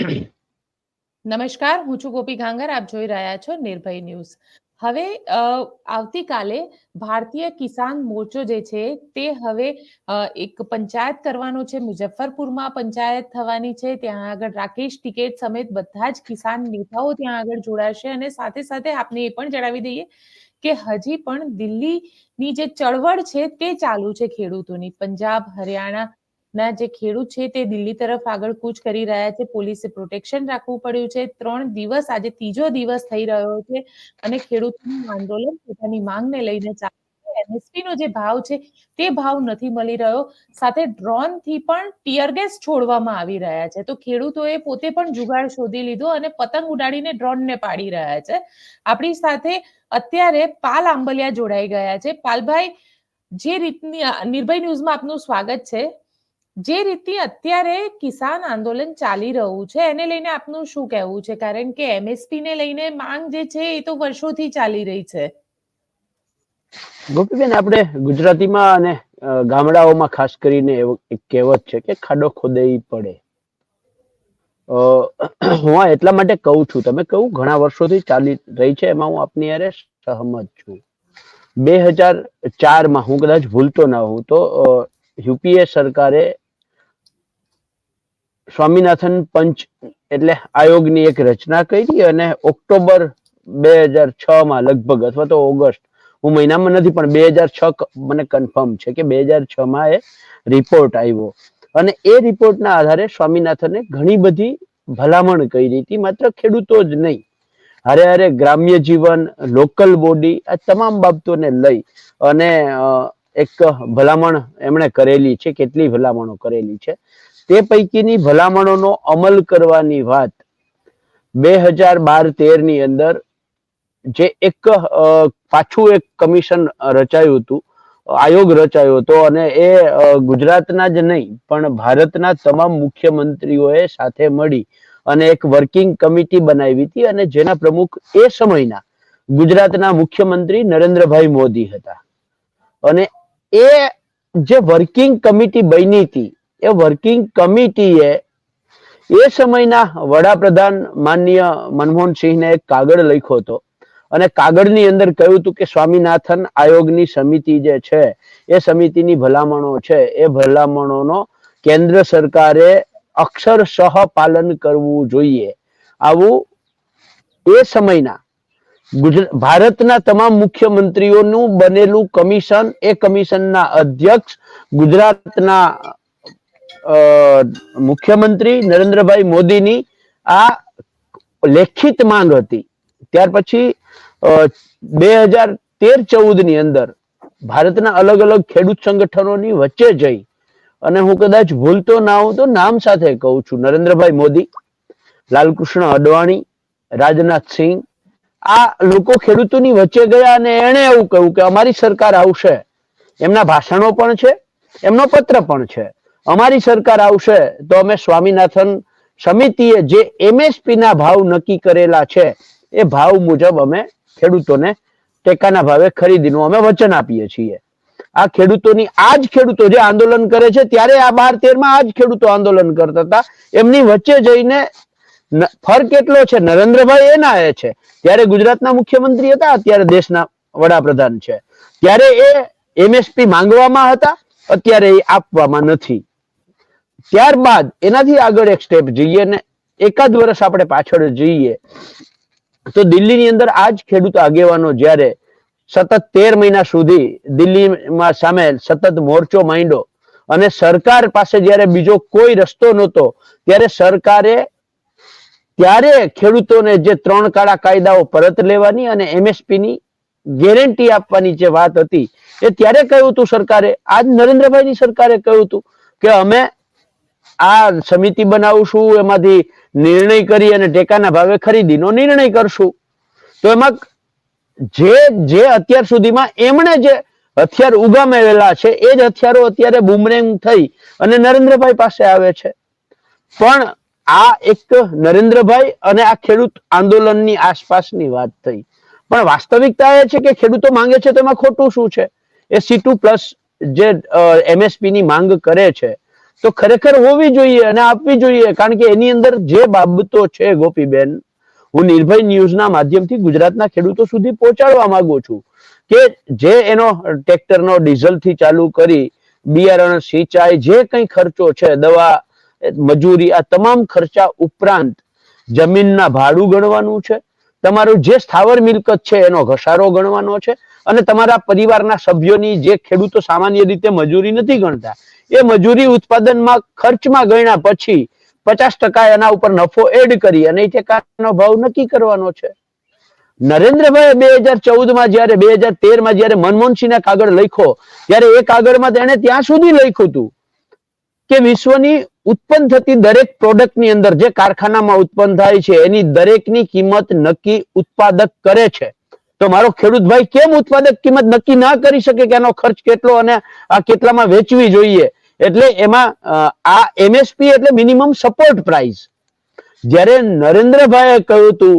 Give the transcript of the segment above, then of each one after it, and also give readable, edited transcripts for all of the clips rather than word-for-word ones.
નમસ્કાર, હું છું ગોપી ઘાંગર. આપ જોઈ રહ્યા છો નિર્ભય ન્યૂઝ. હવે આવતીકાલે ભારતીય કિસાન મોરચો જે છે તે હવે એક પંચાયત કરવાનો છે. મુઝફ્ફરપુરમાં પંચાયત થવાની છે. ત્યાં આગળ રાકેશ ટિકેટ સમેત બધા જ કિસાન નેતાઓ ત્યાં આગળ જોડાશે અને સાથે સાથે આપને એ પણ જણાવી દઈએ કે હજી પણ દિલ્હીની જે ચળવળ છે તે ચાલુ છે ખેડૂતોની. પંજાબ, હરિયાણા ના જે ખેડૂત છે તે દિલ્હી તરફ આગળ કૂચ કરી રહ્યા છે. પોલીસે પ્રોટેક્શન રાખવું પડ્યું છે. 3 દિવસ, આજે ત્રીજો દિવસ થઈ રહ્યો છે અને ખેડૂતોનું આંદોલન પોતાની માંગને લઈને ચાલે છે. એમએસપી નો જે ભાવ છે તે ભાવ નથી મળી રહ્યો. સાથે ડ્રોન થી પણ ટીયર ગેસ છોડવામાં આવી રહ્યા છે. તો ખેડૂતોએ પોતે પણ જુગાડ શોધી લીધો અને પતંગ ઉડાડીને ડ્રોનને પાડી રહ્યા છે. આપણી સાથે અત્યારે પાલ આંબલિયા જોડાઈ ગયા છે. પાલભાઈ, જે રીતની નિર્ભય ન્યૂઝમાં આપનું સ્વાગત છે. જે રીતે અત્યારે કિસાન આંદોલન ચાલી રહ્યું છે એને લઈને આપનું શું કહેવું છે? કારણ કે એમએસપી ને લઈને માંગ જે છે એ તો વર્ષોથી ચાલી રહી છે. ગોપીબેન, આપણે ગુજરાતીમાં અને ગામડાઓમાં ખાસ કરીને એક કહેવત છે કે ખાડો ખોદાઈ પડે. હું એટલા માટે કહું છું, તમે કહું ઘણા વર્ષોથી ચાલી રહી છે, એમાં હું આપની યારે સહમત છું. 2004માં હું કદાચ ભૂલતો ના હોઉં તો યુપીએ સરકારે સ્વામિનાથન પંચ એટલે આયોગની એક રચના કરી અને ઓક્ટોબર 2006માં લગભગ, અથવા તો ઓગસ્ટ, હું મહિનામાં નથી પણ 2006 મને કન્ફર્મ છે કે 2006માં એ રિપોર્ટ આવ્યો અને એ રિપોર્ટના આધારે સ્વામિનાથને ઘણી બધી ભલામણ કરી હતી. માત્ર ખેડૂતો જ નહીં, હારે હારે ગ્રામ્ય જીવન, લોકલ બોડી, આ તમામ બાબતોને લઈ અને એક ભલામણ એમણે કરેલી છે. કેટલી ભલામણો કરેલી છે તે પૈકીની ભલામણોનો અમલ કરવાની વાત 2012-13ની અંદર જે એક પાછું એક કમિશન રચાયું હતું, આયોગ રચાયો હતો અને એ ગુજરાતના જ નહીં પણ ભારતના તમામ મુખ્યમંત્રીઓએ સાથે મળી અને એક વર્કિંગ કમિટી બનાવી હતી અને જેના પ્રમુખ એ સમયના ગુજરાતના મુખ્યમંત્રી નરેન્દ્રભાઈ મોદી હતા. અને એ જે વર્કિંગ કમિટી બની હતી, એ વર્કિંગ કમિટીએ એ સમયના વડાપ્રધાન માનનીય મનમોહનસિંહને એક કાગળ લખ્યો હતો અને કાગળની અંદર કહ્યું હતું કે સ્વામિનાથન આયોગની સમિતિ જે છે એ સમિતિની ભલામણો છે એ ભલામણોનો કેન્દ્ર સરકારે અક્ષરશઃ પાલન કરવું જોઈએ. આવું એ સમયના ભારતના તમામ મુખ્યમંત્રીઓનું બનેલું કમિશન, એ કમિશનના અધ્યક્ષ ગુજરાતના મુખ્યમંત્રી નરેન્દ્રભાઈ મોદીની આ લેખિત માંગ હતી. ત્યાર પછી 2013-14ની અંદર ભારતના અલગ અલગ ખેડૂત સંગઠનોની વચ્ચે જઈ અને હું કદાચ ભૂલતો ના હોઉં તો નામ સાથે કહું છું, નરેન્દ્રભાઈ મોદી, લાલકૃષ્ણ અડવાણી, રાજનાથ સિંહ, આ લોકો ખેડૂતોની વચ્ચે ગયા અને એણે એવું કહ્યું કે અમારી સરકાર આવશે. એમના ભાષણો પણ છે, એમનો પત્ર પણ છે. અમારી સરકાર આવશે તો અમે સ્વામિનાથન સમિતિએ જે એમએસપી ના ભાવ નક્કી કરેલા છે એ ભાવ મુજબ અમે ખેડૂતોને ટેકાના ભાવે ખરીદીનું અમે વચન આપીએ છીએ. આ ખેડૂતોની, આ જ ખેડૂતો જે આંદોલન કરે છે ત્યારે આ 12-13માં આ જ ખેડૂતો આંદોલન કરતા હતા. એમની વચ્ચે જઈને ફરક એટલો છે, નરેન્દ્રભાઈ એના એ છે, ત્યારે ગુજરાતના મુખ્યમંત્રી હતા, અત્યારે દેશના વડાપ્રધાન છે. ત્યારે એ એમએસપી માંગવામાં હતા, અત્યારે એ આપવામાં નથી. ત્યારબાદ એનાથી આગળ એક સ્ટેપ જઈએ ને એકાદ વર્ષ આપણે પાછળ જઈએ તો દિલ્હીની અંદર આ જ ખેડૂત આગેવાનો જ્યારે સતત 13 મહિના સુધી દિલ્હીમાં સામે સતત મોરચો માંડ્યો અને સરકાર પાસે જ્યારે બીજો કોઈ રસ્તો નહોતો, ત્યારે સરકારે ત્યારે ખેડૂતોને જે 3 કાળા કાયદાઓ પરત લેવાની અને એમએસપી ની ગેરંટી આપવાની જે વાત હતી એ ત્યારે કહ્યું હતું સરકારે. આજ નરેન્દ્રભાઈની સરકારે કહ્યું હતું કે અમે આ સમિતિ બનાવશું, એમાંથી નિર્ણય કરી અને ટેકાના ભાવે ખરીદીનો નિર્ણય કરશું. તો એમાં જે અત્યાર સુધીમાં એમણે જે હથિયાર ઉગામેલા છે એ જ હથિયારો અત્યારે બુમરેંગ થઈ અને નરેન્દ્રભાઈ પાસે આવે છે. પણ આ એક નરેન્દ્રભાઈ અને આ ખેડૂત આંદોલનની આસપાસની વાત થઈ, પણ વાસ્તવિકતા એ છે કે ખેડૂતો માંગે છે તો એમાં ખોટું શું છે? એ C2+ જે એમએસપી ની માંગ કરે છે તો ખરેખર હોવી જોઈએ અને આપવી જોઈએ, કારણ કે એની અંદર જે બાબતો છે ગોપીબેન, હું નિર્ભય ન્યૂઝના માધ્યમથી ગુજરાતના ખેડૂતો સુધી પહોંચાડવા માંગુ છું કે જે એનો ટ્રેક્ટરનો ડીઝલથી ચાલુ કરી બિયારણ, સિંચાઈ, જે કંઈ ખર્ચો છે, દવા, મજૂરી, આ તમામ ખર્ચા ઉપરાંત જમીનના ભાડું ગણવાનું છે, તમારું જે સ્થાવર મિલકત છે એનો ઘસારો ગણવાનો છે, અને તમારા પરિવારના સભ્યોની, જે ખેડૂતો સામાન્ય રીતે મજૂરી નથી ગણતા, એ મજૂરી ઉત્પાદનમાં ખર્ચમાં ગણ્યા પછી 50% એના ઉપર નફો એડ કરી અને એ ટેકાનો ભાવ નક્કી કરવાનો છે. નરેન્દ્રભાઈ 2014માં જયારે 2013માં જયારે મનમોહનસિંહને કાગળ લખ્યો ત્યારે એ કાગળમાં તેણે ત્યાં સુધી લખ્યું હતું કે વિશ્વની ઉત્પન્ન થતી દરેક પ્રોડક્ટની અંદર જે કારખાનામાં ઉત્પન્ન થાય છે એની દરેકની કિંમત નક્કી ઉત્પાદક કરે છે. તો મારો ખેડૂત ભાઈ કેમ ઉત્પાદક કિંમત નક્કી ના કરી શકે કે એનો ખર્ચ કેટલો અને આ કેટલામાં વેચવી જોઈએ? એટલે એમાં આ MSP એટલે મિનિમમ સપોર્ટ પ્રાઇસ. જ્યારે નરેન્દ્રભાઈએ કહ્યું હતું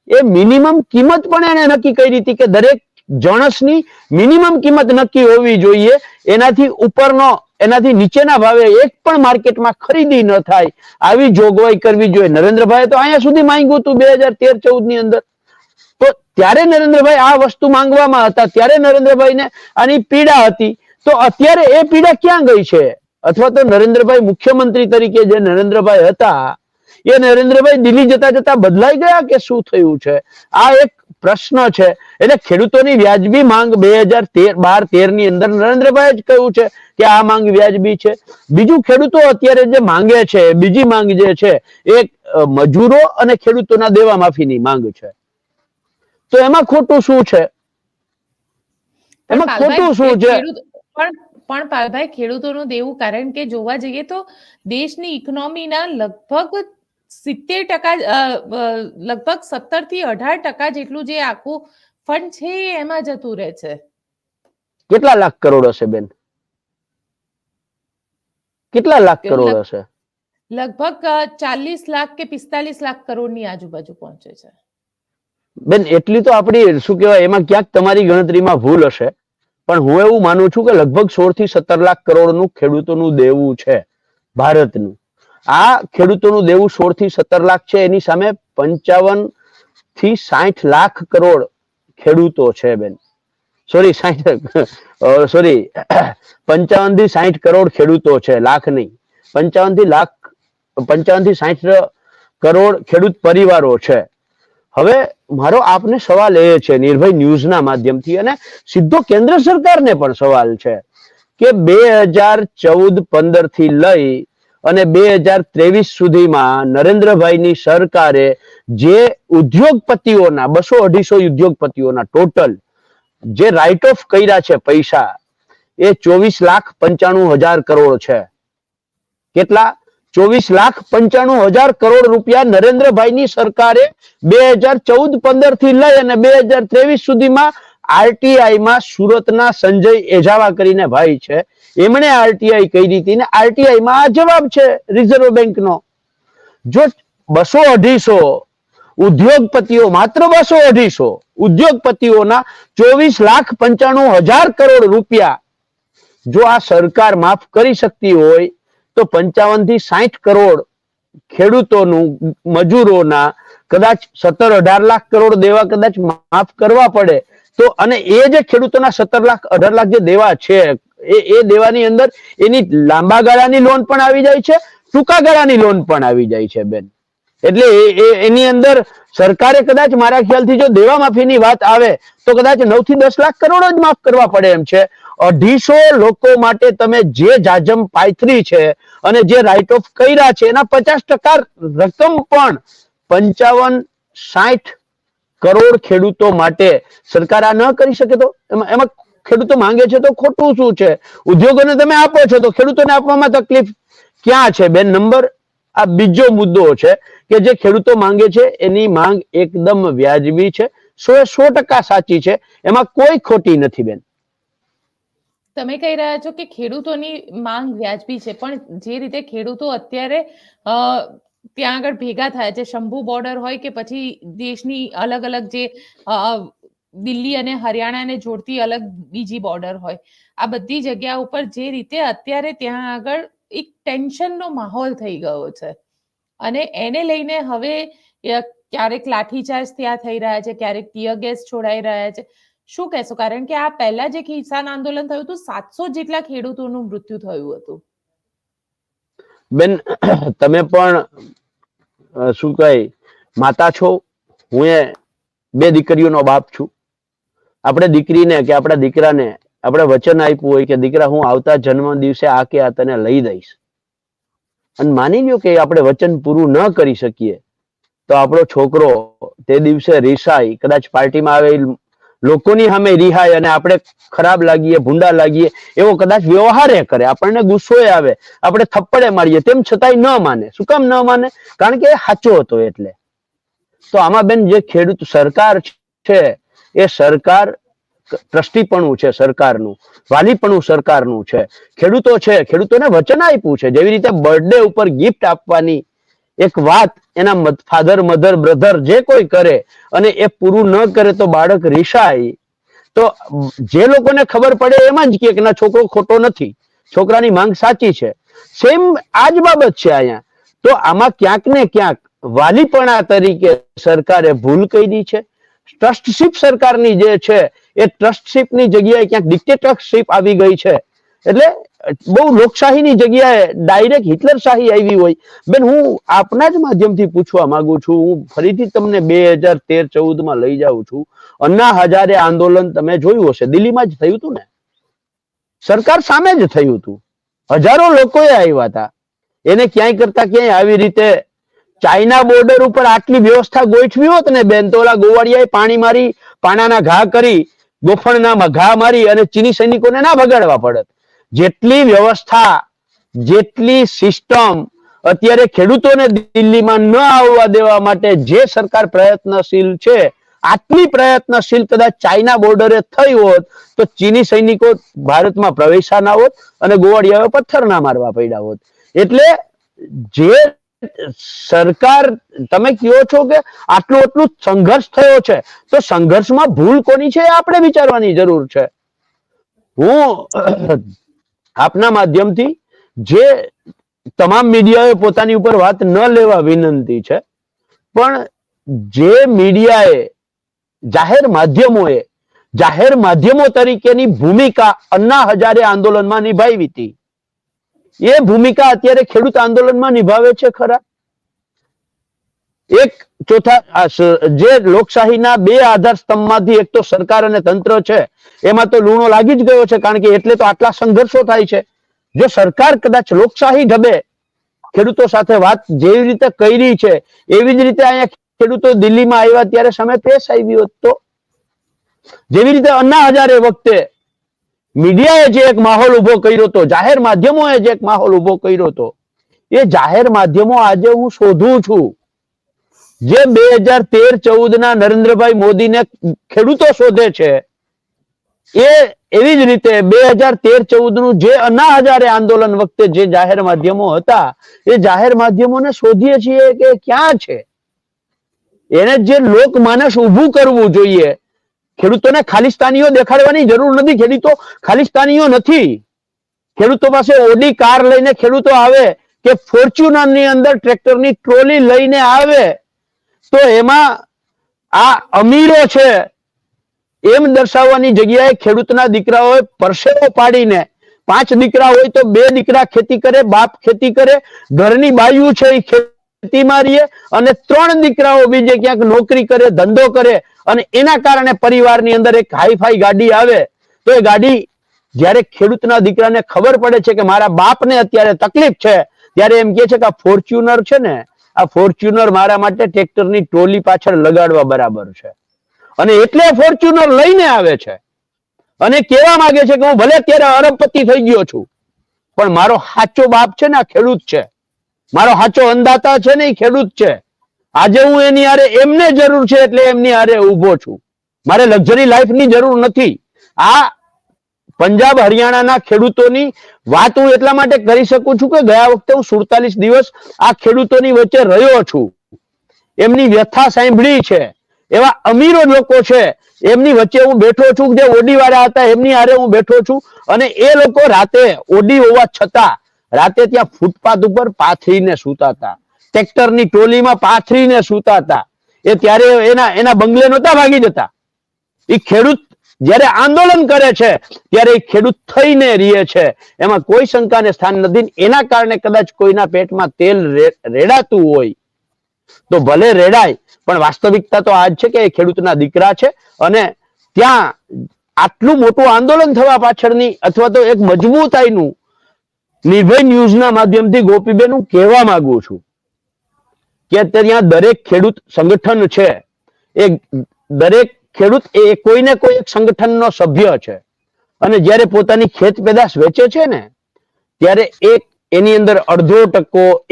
એ મિનિમમ કિંમત પણ એને નક્કી કરી હતી કે દરેક જણસની મિનિમમ કિંમત નક્કી હોવી જોઈએ, એનાથી ઉપરનો, એનાથી નીચેના ભાવે એક પણ માર્કેટમાં ખરીદી ન થાય, આવી જોગવાઈ કરવી જોઈએ. નરેન્દ્રભાઈએ તો અહીંયા સુધી માંગ્યું હતું 2013-14 ની અંદર. તો ત્યારે નરેન્દ્રભાઈ આ વસ્તુ માંગવામાં હતા, ત્યારે નરેન્દ્રભાઈને આની પીડા હતી. તો અત્યારે એ પીડા ક્યાં ગઈ છે? અથવા તો નરેન્દ્રભાઈ મુખ્યમંત્રી તરીકે જે નરેન્દ્રભાઈ હતા એ નરેન્દ્રભાઈ દિલ્હી જતા જતા બદલાઈ ગયા કે શું થયું છે? આ એક પ્રશ્ન છે. એટલે ખેડૂતોની વ્યાજબી માંગ 2012-13 ની અંદર નરેન્દ્રભાઈ જ કહ્યું છે કે આ માંગ વ્યાજબી છે. બીજું, ખેડૂતો અત્યારે જે માંગે છે, બીજી માંગ જે છે એ મજૂરો અને ખેડૂતોના દેવા માફીની માંગ છે. તો એમાં ખોટું શું છે? એમાં ખોટું શું છે? પણ પાલભાઈ, ખેડૂતોનું દેવું, કારણ કે જોવા જઈએ તો દેશની ઇકોનોમીના લગભગ 70%, લગભગ 17 થી 18% જેટલું જે આખું ફંડ છે એમાં જતું રહે છે. કેટલા લાખ કરોડ હશે બેન? કેટલા લાખ કરોડ હશે? લગભગ 40 લાખ કે 45 લાખ કરોડની આજુબાજુ પહોંચે છે. બેન, એટલી તો આપણી શું કહેવાય, એમાં ક્યાંક તમારી ગણતરીમાં ભૂલ હશે, પણ હું એવું માનું છું કે લગભગ 16 થી 17 લાખ કરોડનું ખેડૂતોનું દેવું છે ભારતનું. આ ખેડૂતોનું દેવું 16 થી 17 લાખ છે, એની સામે 55 થી 60 લાખ કરોડ ખેડૂતો છે બેન. સોરી 55 થી 60 કરોડ ખેડૂતો છે, લાખ નહીં. 55 થી 60 કરોડ ખેડૂત પરિવારો છે. હવે મારો આપને સવાલ એ છે, નિર્ભય ન્યૂઝના માધ્યમથી, અને સીધો કેન્દ્ર સરકારને પણ સવાલ છે કે 2014-15 થી લઈ અને 2023 સુધીમાં નરેન્દ્રભાઈની સરકારે જે ઉદ્યોગપતિઓના 200-250 ઉદ્યોગપતિઓના ટોટલ જે રાઇટ ઓફ કર્યા છે પૈસા, એ 24,95,000 કરોડ છે. કેટલા? 24,95,000 કરોડ રૂપિયા નરેન્દ્રભાઈની સરકારે 2014-15 થી લઈ અને 2023 સુધીમાં આરટીઆઈમાં સુરતના સંજય એજાવા કરીને ભાઈ છે, એમણે આરટીઆઈ કરી હતી, ને આરટીઆઈમાં આ જવાબ છે રિઝર્વ બેંકનો. જો 200-250 ઉદ્યોગપતિઓ, માત્ર 200-250 ઉદ્યોગપતિઓના 24,95,000 કરોડ રૂપિયા જો આ સરકાર માફ કરી શકતી હોય, તો 55 થી 60 કરોડ ખેડૂતોનું, મજૂરોના કદાચ 17-18 લાખ કરોડ દેવા કદાચ માફ કરવા પડે તો, અને એ જે ખેડૂતોના 17-18 લાખ જે દેવા છે એ દેવાની અંદર એની લાંબા ગાળાની લોન પણ આવી જાય છે, ટૂંકા ગાળાની લોન પણ આવી જાય છે બેન. એટલે એની અંદર સરકારે કદાચ, મારા ખ્યાલથી જો દેવા માફીની વાત આવે તો કદાચ 9 થી 10 લાખ કરોડ જ માફ કરવા પડે એમ છે. 250 લોકો માટે તમે જે જાજમ પાયથરી છે અને જે રાઇટ ઓફ કર્યા છે એના 50% રકમ પણ 55-60 કરોડ ખેડૂતો માટે સરકાર આ ન કરી શકે તો એમાં ખેડૂતો માંગે છે તો ખોટું શું છે? ઉદ્યોગોને તમે આપો છો તો ખેડૂતોને આપવામાં તકલીફ ક્યાં છે બેન? નંબર આ બીજો મુદ્દો છે કે જે ખેડૂતો માંગે છે એની માંગ એકદમ વ્યાજબી છે, 100% સાચી છે, એમાં કોઈ ખોટી નથી બેન. તમે કહી રહ્યા છો કે ખેડૂતોની માંગ વ્યાજબી છે, પણ જે રીતે ખેડૂતો અત્યારે ત્યાં આગળ ભેગા થાય છે, શંભુ બોર્ડર હોય કે પછી દેશની અલગ અલગ જે દિલ્હી અને હરિયાણાને જોડતી અલગ બીજી બોર્ડર હોય, આ બધી જગ્યા ઉપર જે રીતે અત્યારે ત્યાં આગળ એક ટેન્શનનો માહોલ થઈ ગયો છે અને એને લઈને હવે ક્યારેક લાઠીચાર્જ ત્યાં થઈ રહ્યા છે, ક્યારેક ટીયર ગેસ છોડાઈ રહ્યા છે. શું કહેશો? કારણ કે આ પહેલા જે કિસાન આંદોલન થયું હતું 700 જેટલા ખેડૂતોનું મૃત્યુ થયું હતું. બેન, તમે પણ શું કહે માતા છો, હું એ 2 દીકરીઓનો બાપ છું. આપણે દીકરીને કે આપણા દીકરાને આપણે વચન આપ્યું હોય કે દીકરા હું આવતા જન્મ દિવસે આ કે આ તને લઈ દઈશ, અને માની લ્યો કે આપણે વચન પૂરું ન કરી શકીએ તો આપણો છોકરો તે દિવસે રિસાઈ, કદાચ પાર્ટીમાં આવે લોકોની સામે રિહાય અને આપણે ખરાબ લાગીએ, ભૂંડા લાગીએ એવો કદાચ વ્યવહારે કરે, આપણને ગુસ્સો આવે, આપણે થપ્પડે મારીએ, તેમ છતાંય ન માને. શું કામ ન માને? કારણ કે એ સાચો હતો. એટલે તો આમાં બેન જે ખેડૂત સરકાર છે એ સરકાર ટ્રસ્ટીપણું છે, સરકારનું વાલીપણું સરકારનું છે. ખેડૂતો છે, ખેડૂતોને વચન આપ્યું છે. જેવી રીતે બર્થડે ઉપર ગિફ્ટ આપવાની એક વાત એના ફાધર, મધર, બ્રધર જે કોઈ કરે અને એ પૂરું ન કરે તો બાળક રિસાય, તો જે લોકોને ખબર પડે એમાં જ કે ના છોકરો ખોટો નથી, છોકરાની માંગ સાચી છે. સેમ આ જ બાબત છે અહીંયા. તો આમાં ક્યાંક ને ક્યાંક વાલીપણા તરીકે સરકારે ભૂલ કરી છે. ટ્રસ્ટશીપ સરકારની જે છે એ ટ્રસ્ટશીપની જગ્યાએ ક્યાંક ડિક્ટેટરશીપ આવી ગઈ છે. એટલે બહુ લોકશાહીની જગ્યાએ ડાયરેક્ટ હિટલરશાહી આવી હોય. બેન, હું આપના જ માધ્યમથી પૂછવા માંગુ છું, હું ફરીથી તમને 2013-14 માં લઈ જાઉં છું. અન્ના હજારે આંદોલન તમે જોયું હશે, દિલ્હીમાં જ થયું હતું ને, સરકાર સામે જ થયું હતું, હજારો લોકોએ આવ્યા હતા. એને ક્યાંય કરતા ક્યાંય આવી રીતે ચાઇના બોર્ડર ઉપર આટલી વ્યવસ્થા ગોઠવી હોત ને બેન, તો ઓલા ગોવાળિયાએ પાણી મારી, પાણાના ઘા કરી, ગોફણના ઘા મારી અને ચીની સૈનિકોને ના ભગાડવા પડત. જેટલી વ્યવસ્થા, જેટલી સિસ્ટમ અત્યારે ખેડૂતોને દિલ્હીમાં ન આવવા દેવા માટે જે સરકાર પ્રયત્નશીલ છે, આટલી પ્રયત્નશીલ કદાચ ચાઇના બોર્ડરે થઈ હોત તો ચીની સૈનિકો ભારતમાં પ્રવેશા ના હોત અને ગોવાળિયાઓ પથ્થર ના મારવા પડ્યા હોત. એટલે જે સરકાર, તમે કહો છો કે આટલું સંઘર્ષ થયો છે, તો સંઘર્ષમાં ભૂલ કોની છે એ આપણે વિચારવાની જરૂર છે. હું આપના માધ્યમથી જે તમામ મીડિયાએ પોતાની ઉપર વાત ન લેવા વિનંતી છે, પણ જે મીડિયાએ, જાહેર માધ્યમો તરીકેની ભૂમિકા અન્ના હજારે આંદોલનમાં નિભાવી હતી, એ ભૂમિકા અત્યારે ખેડૂત આંદોલનમાં નિભાવે છે ખરા? એક ચોથા જે લોકશાહીના 2 આધાર સ્તંભમાંથી એક તો સરકાર અને તંત્ર છે, એમાં તો લૂણો લાગી જ ગયો છે. કારણ કે એટલે તો આટલા સંઘર્ષો થાય છે. જો સરકાર કદાચ લોકશાહી ઢબે ખેડૂતો સાથે વાત જેવી રીતે કરી છે એવી જ રીતે અહીંયા ખેડૂતો દિલ્હીમાં આવ્યા ત્યારે સામે પેશ આવી હોત, તો જેવી રીતે અન્ના હજારે વખતે મીડિયાએ જે એક માહોલ ઉભો કર્યો હતો, જાહેર માધ્યમોએ જે એક માહોલ ઉભો કર્યો હતો, એ જાહેર માધ્યમો આજે હું શોધું છું. જે 2013-14 ના નરેન્દ્રભાઈ મોદીને ખેડૂતો શોધે છે, એ એવી જ રીતે 2013-14 નું જે અન્ના હજારે આંદોલન વખતે જે જાહેર માધ્યમો હતા, એ જાહેર માધ્યમોને શોધીએ છીએ કે ક્યાં છે. એને જે લોકમાનસ ઊભું કરવું જોઈએ. ખેડૂતોને ખાલિસ્તાનીઓ દેખાડવાની જરૂર નથી. ખેડૂતો ખાલિસ્તાનીઓ નથી. ખેડૂતો પાસે ઓડી કાર લઈને ખેડૂતો આવે કે ફોર્ચ્યુનર ની અંદર ટ્રેક્ટરની ટ્રોલી લઈને આવે, તો એમાં આ અમીરો છે એમ દર્શાવવાની જગ્યાએ ખેડૂતના દીકરાઓએ પરસેવો પાડીને, 5 દીકરા હોય તો 2 દીકરા ખેતી કરે, બાપ ખેતી કરે, ઘરની બાયું છે એ ખેતીમાં રહીએ, અને 3 દીકરાઓ બીજે ક્યાંક નોકરી કરે, ધંધો કરે, અને એના કારણે પરિવારની અંદર એક હાઈફાઈ ગાડી આવે, તો એ ગાડી જ્યારે ખેડૂતના દીકરાને ખબર પડે છે કે મારા બાપને અત્યારે તકલીફ છે, ત્યારે એમ કહે છે કે આ ફોર્ચ્યુનર છે ને, આ ફોર્ચ્યુનર મારા માટે ટ્રેક્ટરની ટ્રોલી પાછળ લગાડવા બરાબર છે. અને એટલે ફોર્ચ્યુનર લઈને આવે છે અને કહેવા માંગે છે કે હું ભલે અત્યારે અરબપતિ થઈ ગયો છું, પણ મારો સાચો બાપ છે ને આ ખેડૂત છે, મારો સાચો અન્નદાતા છે ને એ ખેડૂત છે. આજે હું એની હારે એમને જરૂર છે એટલે એમની હારે ઉભો છું. મારે લક્ઝરી લાઈફની જરૂર નથી. આ પંજાબ હરિયાણાના ખેડૂતોની વાત હું એટલા માટે કરી શકું છું કે ગયા વખતે હું 47 દિવસ આ ખેડૂતોની વચ્ચે રહ્યો છું, એમની વ્યથા સાંભળી છે. એવા અમીરો લોકો છે એમની વચ્ચે હું બેઠો છું, જે ઓડી વાળા હતા એમની હારે હું બેઠો છું, અને એ લોકો રાતે ઓડી હોવા છતાં રાતે ત્યાં ફૂટપાથ ઉપર પાથરીને સૂતા હતા, ટ્રેક્ટરની ટોલીમાં પાથરીને સૂતા હતા. એ ત્યારે એના બંગલે નહોતા ભાગી જતા. એ ખેડૂત જ્યારે આંદોલન કરે છે ત્યારે એ ખેડૂત થઈને રહે છે, એમાં કોઈ શંકાને સ્થાન નથી. એના કારણે કદાચ કોઈના પેટમાં તેલ રેડાતું હોય તો ભલે રેડાય, પણ વાસ્તવિકતા તો આજ છે કે એ ખેડૂતના દીકરા છે. અને ત્યાં આટલું મોટું આંદોલન થવા પાછળની અથવા તો એક મજબૂતાઈનું નિર્ભય ન્યૂઝના માધ્યમથી ગોપીબેન હું કહેવા માંગુ છું કે ત્યાં દરેક ખેડૂત સંગઠન છે, એ દરેક ખેડૂત એ કોઈને કોઈ એક સંગઠનનો સભ્ય છે. અને જ્યારે પોતાની ખેત પેદાશ વેચે છે ને, ત્યારે એની અંદર 0.5%,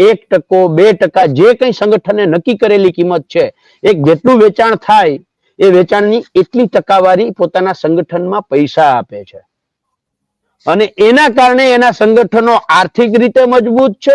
1%, 2% જે કંઈ સંગઠને નક્કી કરેલી કિંમત છે, એક જેટલું વેચાણ થાય એ વેચાણની એટલી ટકાવારી પોતાના સંગઠનમાં પૈસા આપે છે. અને એના કારણે એના સંગઠનો આર્થિક રીતે મજબૂત છે,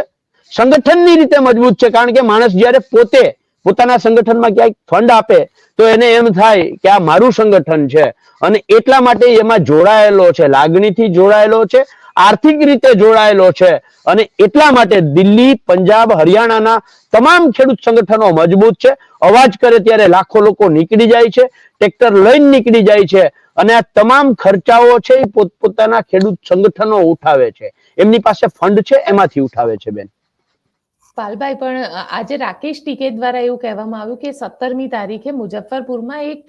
સંગઠનની રીતે મજબૂત છે. કારણ કે માણસ જ્યારે પોતે પોતાના સંગઠનમાં ક્યાંક ફંડ આપે તો એને એમ થાય કે આ મારું સંગઠન છે, અને એટલા માટે એમાં જોડાયેલો છે, લાગણીથી જોડાયેલો છે, આર્થિક રીતે જોડાયેલો છે. અને એટલા માટે દિલ્હી, પંજાબ, હરિયાણાના તમામ ખેડૂત સંગઠનો મજબૂત છે. અવાજ કરે ત્યારે લાખો લોકો નીકળી જાય છે, ટ્રેક્ટર લઈને નીકળી જાય છે. અને આ તમામ ખર્ચાઓ છે એ પોતપોતાના ખેડૂત સંગઠનો ઉઠાવે છે. એમની પાસે ફંડ છે, એમાંથી ઉઠાવે છે. બેન પાલભાઈ, પણ આજે રાકેશ ટીકે દ્વારા એવું કહેવામાં આવ્યું કે 17મી તારીખે મુઝફ્ફરપુરમાં એક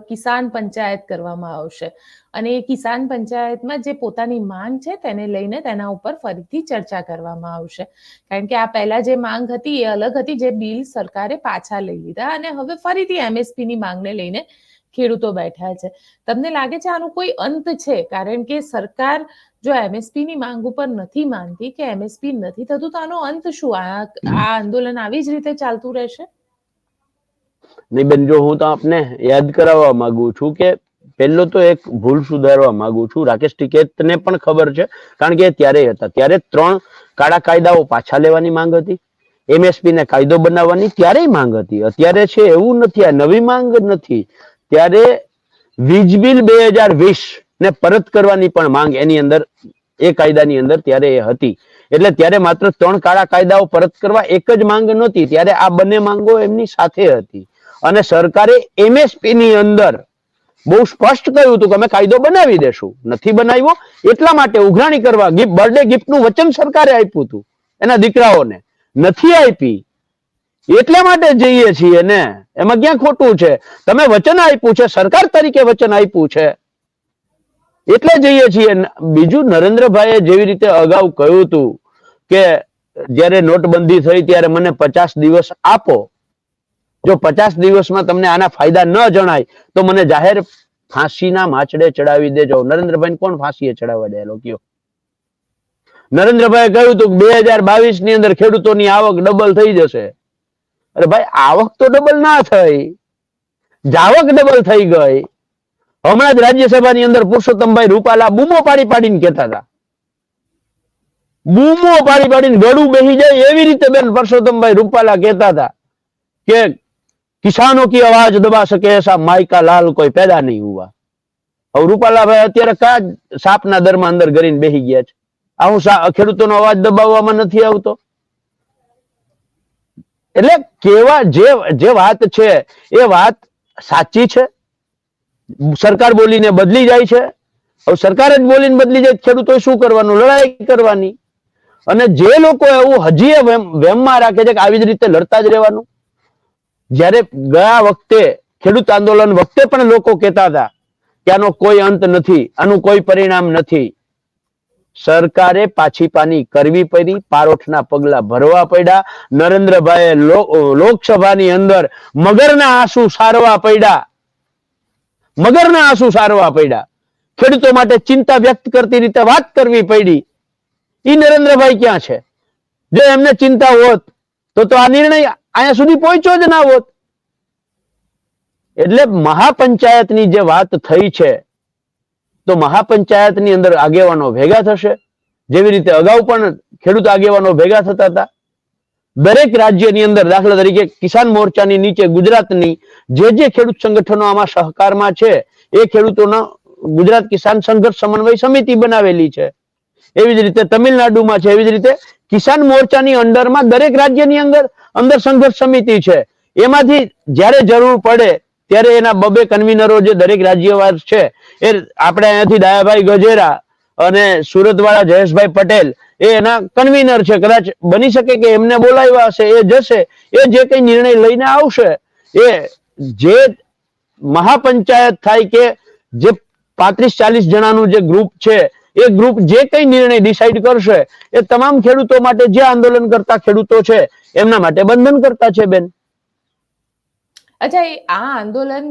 કિસાન પંચાયત કરવામાં આવશે, અને એ કિસાન પંચાયતમાં જે પોતાની માંગ છે તેને લઈને તેના ઉપર ફરીથી ચર્ચા કરવામાં આવશે. કારણ કે આ પહેલા જે માંગ હતી એ અલગ હતી, જે બિલ સરકારે પાછા લઈ લીધા, અને હવે ફરીથી MSP ની માંગને લઈને ખેડૂતો બેઠા છે. તમને લાગે છે આનું કોઈ અંત છે? કારણ કે સરકાર જો MSP ની માંગ ઉપર નથી માનતી કે MSP નથી થતું, તો આનો અંત શું? આ આંદોલન આવી જ રીતે ચાલતું રહેશે? નહીં બેન, જો હું તો આપને યાદ કરાવવા માંગુ છું કે પહેલો તો એક ભૂલ સુધારવા માંગુ છું. રાકેશ ટિકેતને પણ ખબર છે, કારણ કે ત્યારે હતા, ત્યારે 3 કાળા કાયદાઓ પાછા લેવાની માંગ હતી, MSP ને કાયદો બનાવવાની ત્યારેય માંગ હતી. અત્યારે છે એવું નથી, આ નવી માંગ નથી. ત્યારે વીજ બિલ 2020 ને પરત કરવાની પણ માંગ એની અંદર, એ કાયદાની અંદર ત્યારે એ હતી. એટલે ત્યારે માત્ર 3 કાળા કાયદાઓ પરત કરવા એક જ માંગ નહોતી, ત્યારે આ બંને માંગો એમની સાથે હતી. અને સરકારે MSP ની અંદર બહુ સ્પષ્ટ કહ્યું હતું કે અમે કાયદો બનાવી દેશું. નથી બનાવ્યો એટલા માટે ઉઘરાણી કરવા બર્થડે ગિફ્ટનું વચન સરકારે આપ્યું હતું એના દીકરાઓને, નથી આપી એટલા માટે જઈએ છીએ ને. એમાં ક્યાં ખોટું છે? તમે વચન આપ્યું છે, સરકાર તરીકે વચન આપ્યું છે, એટલે જઈએ છીએ. બીજું, નરેન્દ્રભાઈએ જેવી રીતે અગાઉ કહ્યું હતું કે જ્યારે નોટબંધી થઈ ત્યારે મને 50 દિવસ આપો, જો 50 દિવસમાં તમને આના ફાયદા ન જણાય તો મને જાહેર ફાંસીના માચડે ચડાવી દેજો. નરેન્દ્રભાઈને કોણ ફાંસીએ ચડાવવા દેલો કયો? નરેન્દ્રભાઈએ કહ્યું હતું 2022 ની અંદર ખેડૂતોની આવક ડબલ થઈ જશે. અરે ભાઈ, આવક તો ડબલ ના થઈ, જાવક ડબલ થઈ ગઈ. હમણાં જ રાજ્યસભાની અંદર પુરુષોત્તમભાઈ રૂપાલા બૂમો પાડી પાડીને કહેતા હતા, બૂમો પાડી પાડીને ગળું બેસી જાય એવી રીતે બેન પુરુષોત્તમભાઈ રૂપાલા કહેતા હતા કે કિસાનો કી આવાજ દબા સકે એસા માઈ કા લાલ કોઈ પેદા નહીં હુઆ. હવે રૂપાલાભાઈ અત્યારે કા સાપના દરમાં અંદર ગરીને બેસી ગયા છે? આવું ખેડૂતોનો અવાજ દબાવવામાં નથી આવતો. એટલે કેવા જે વાત છે એ વાત સાચી છે. સરકાર બોલીને બદલી જાય છે. હવે સરકાર જ બોલીને બદલી જાય, ખેડૂતોએ શું કરવાનું? લડાઈ કરવાની. અને જે લોકો એવું હજી વેમમાં રાખે છે કે આવી જ રીતે લડતા જ રહેવાનું, જ્યારે ગયા વખતે ખેડૂત આંદોલન વખતે પણ લોકો કહેતા હતા કે આનો કોઈ અંત નથી, આનું કોઈ પરિણામ નથી. સરકારે પાછી પાની કરવી પડી, પારોઠના પગલા ભરવા પડ્યા. નરેન્દ્રભાઈએ લોકસભાની અંદર મગરના આંસુ સારવા પડ્યા, મગરના આંસુ સારવા પડ્યા. ખેડૂતો માટે ચિંતા વ્યક્ત કરતી રીતે વાત કરવી પડી. ઈ નરેન્દ્રભાઈ ક્યાં છે? જો એમને ચિંતા હોત તો આ નિર્ણય અહીંયા સુધી પહોંચ્યો જ ના હોત. એટલે મહાપંચાયતની જે વાત થઈ છે, તો મહાપંચાયતની અંદર આગેવાનો ભેગા થશે, જેવી રીતે અગાઉ પણ ખેડૂત આગેવાનો ભેગા થતા હતા. દરેક રાજ્યની અંદર, દાખલા તરીકે કિસાન મોરચાની નીચે ગુજરાતની જે ખેડૂત સંગઠનો આમાં સહકારમાં છે, એ ખેડૂતોના ગુજરાત કિસાન સંઘર્ષ સમન્વય સમિતિ બનાવેલી છે. એવી જ રીતે તમિલનાડુમાં છે, એવી જ રીતે કિસાન મોરચાની અંડરમાં દરેક રાજ્યની અંદર સંઘર્ષ સમિતિ છે. એમાંથી જ્યારે જરૂર પડે ત્યારે એના બબે કન્વીનરો જે દરેક રાજ્યવાર છે, એ આપણે અહીંયાથી ડાયાભાઈ ગજેરા અને સુરતવાળા જયેશભાઈ પટેલ એ એના કન્વીનર છે. કદાચ બની શકે કે એમને બોલાવ્યા હશે, એ જશે, એ જે કઈ નિર્ણય લઈને આવશે, એ જે મહાપંચાયત થાય કે જે 35-40 જણાનું જે ગ્રુપ છે, એ ગ્રુપ જે કઈ નિર્ણય ડિસાઈડ કરશે એ તમામ ખેડૂતો માટે, જે આંદોલન કરતા ખેડૂતો છે એમના માટે બંધન કરતા છે બેન. અચ્છા, આ આંદોલન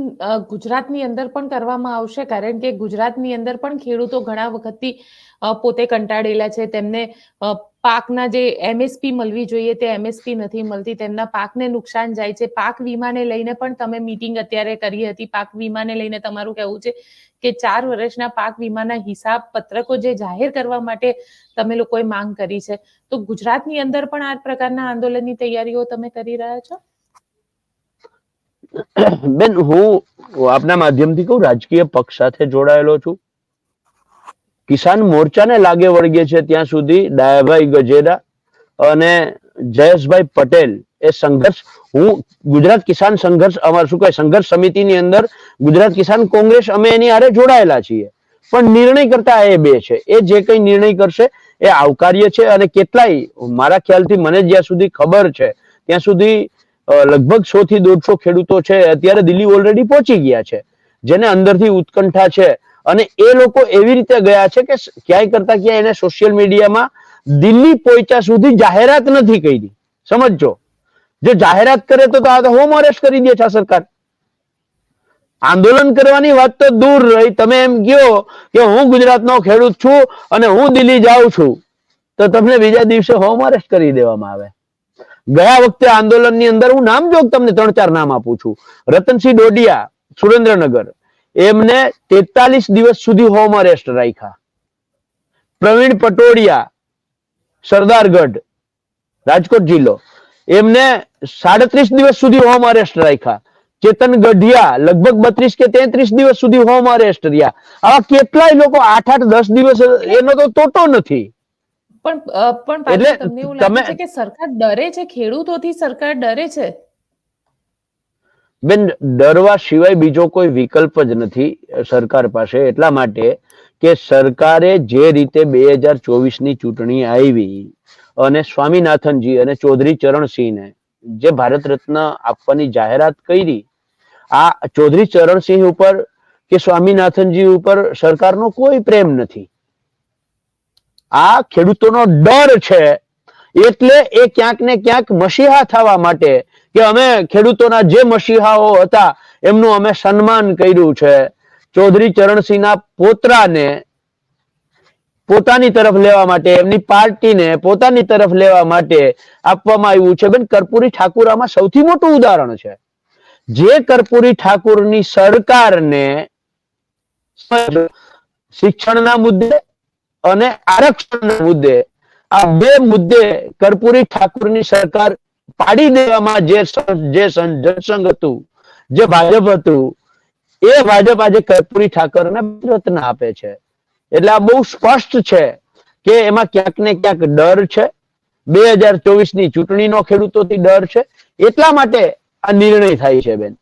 ગુજરાતની અંદર પણ કરવામાં આવશે? કારણ કે ગુજરાતની અંદર પણ ખેડૂતો ઘણા વખતથી પોતે કંટાળેલા છે. તેમને પાકના જે MSP મળવી જોઈએ તે MSP નથી મળતી, તેમના પાકને નુકસાન જાય છે. પાક વીમાને લઈને પણ તમે મીટિંગ અત્યારે કરી હતી. પાક વીમાને લઈને તમારું કહેવું છે કે 4 વર્ષના પાક વીમાના હિસાબ પત્રકો જે જાહેર કરવા માટે તમે લોકોએ માંગ કરી છે, તો ગુજરાતની અંદર પણ આ પ્રકારના આંદોલનની તૈયારીઓ તમે કરી રહ્યા છો? બેન, હું આપના માધ્યમથી કહું, રાજકીય પક્ષ સાથે જોડાયેલો છું. કિસાન મોરચાને લાગે વળગે છે ત્યાં સુધી ડાયાભાઈ ગજેરા અને જયેશભાઈ પટેલ એ સંઘર્ષ, હું ગુજરાત કિસાન સંઘર્ષ, અમાર શું કહે, સંઘર્ષ સમિતિની અંદર ગુજરાત કિસાન કોંગ્રેસ, અમે એની હારે જોડાયેલા છીએ. પણ નિર્ણય કરતા એ બે છે. એ જે કઈ નિર્ણય કરશે એ આવકાર્ય છે. અને કેટલાય, મારા ખ્યાલથી, મને જ્યાં સુધી ખબર છે ત્યાં સુધી લગભગ 100 થી 150 ખેડૂતો છે અત્યારે દિલ્હી ઓલરેડી પહોંચી ગયા છે, જેને અંદરથી ઉત્કંઠા છે. અને એ લોકો એવી રીતે ગયા છે કે ક્યાંય કરતા ક્યાંય એને સોશિયલ મીડિયામાં દિલ્હી પહોંચ્યા સુધી જાહેરાત નથી કરી. સમજો, જો જાહેરાત કરે તો આ હોમ અરેસ્ટ કરી દે છે આ સરકાર. આંદોલન કરવાની વાત તો દૂર રહી, તમે એમ કહો કે હું ગુજરાતનો ખેડૂત છું અને હું દિલ્હી જાઉં છું, તો તમને બીજા દિવસે હોમ અરેસ્ટ કરી દેવામાં આવે. ગયા વખતે આંદોલનની અંદર, હું નામ જોગ તમને 3-4 નામ આપું છું. રતનસિંહ ડોડિયા, સુરેન્દ્રનગર, એમને 43 દિવસ સુધી હોમ અરેસ્ટ રાખ્યા. પ્રવીણ પટોડિયા, સરદારગઢ, રાજકોટ જિલ્લો, એમને 37 દિવસ સુધી હોમ અરેસ્ટ રાખ્યા. ચેતન ગઢિયા લગભગ 32 કે 33 દિવસ સુધી હોમ અરેસ્ટ રહ્યા. આવા કેટલાય લોકો 8-8-10 દિવસ, એનો તો તોટો નથી. પણ તમને એવું લાગે છે કે સરકાર ડરે છે? ખેડૂતોથી સરકાર ડરે છે? બેન, ડરવા સિવાય બીજો કોઈ વિકલ્પ જ નથી સરકાર પાસે. એટલા માટે કે સરકારે જે રીતે 2024ની ચૂંટણી આવી અને સ્વામીનાથનજી અને ચૌધરી ચરણસિંહને જે ભારત રત્ન આપવાની જાહેરાત કરી, આ ચૌધરી ચરણસિંહ ઉપર કે સ્વામીનાથનજી ઉપર સરકારનો કોઈ પ્રેમ નથી. આ ખેડૂતોનો ડર છે. એટલે એ ક્યાંક ને ક્યાંક મસીહા થવા માટે, કે અમે ખેડૂતોના જે મસીહાઓ હતા એમનું અમે સન્માન કર્યું છે, ચૌધરી ચરણસિંહના પોતરાને પોતાની તરફ લેવા માટે, એમની પાર્ટીને પોતાની તરફ લેવા માટે આપવામાં આવ્યું છે. બેન, કર્પૂરી ઠાકુર આમાં સૌથી મોટું ઉદાહરણ છે. જે કર્પૂરી ઠાકુરની સરકારને શિક્ષણના મુદ્દે અને આરક્ષણના મુદ્દે, આ બે મુદ્દે કર્પૂરી ઠાકુરની સરકાર પાડી દેવામાં જે જનસંઘ હતું, જે ભાજપ હતું, એ ભાજપ આજે કર્પૂરી ઠાકરને રત્ન આપે છે. એટલે આ બહુ સ્પષ્ટ છે કે એમાં ક્યાંક ને ક્યાંક ડર છે. 2024ની ચૂંટણીનો ખેડૂતોથી ડર છે. એટલા માટે આ નિર્ણય થાય છે. બેન,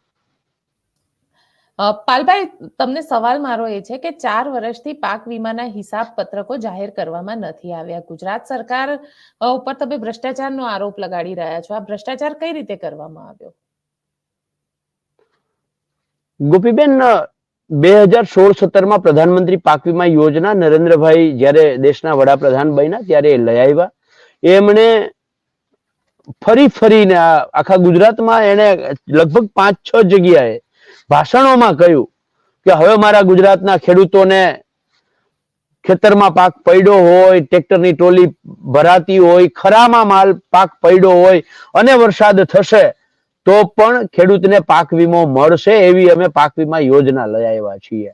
પાલભાઈ, તમને સવાલ મારો એ છે કે 4 વર્ષથી પાક વીમાના હિસાબ પત્રકો જાહેર કરવામાં નથી આવ્યા. ગુજરાત સરકાર ઉપર તમે ભ્રષ્ટાચારનો આરોપ લગાડી રહ્યા છો. આ ભ્રષ્ટાચાર કઈ રીતે કરવામાં આવ્યો? ગોપીબેન, 2016-17માં પ્રધાનમંત્રી પાક વીમા યોજના નરેન્દ્રભાઈ જ્યારે દેશના વડાપ્રધાન બન્યા ત્યારે લઈ આવ્યા. એમણે ફરીને આખા ગુજરાતમાં એને લગભગ 5-6 જગ્યાએ ભાષણોમાં કહ્યું કે હવે મારા ગુજરાતના ખેડૂતોને ખેતરમાં પાક પડ્યો હોય, ટ્રેક્ટરની ટોલી ભરાતી હોય, ખરામાં માલ પાક પડ્યો હોય અને વરસાદ થશે તો પણ ખેડૂતને પાક વીમો મળશે, એવી અમે પાક વીમા યોજના લઈ આવ્યા છીએ.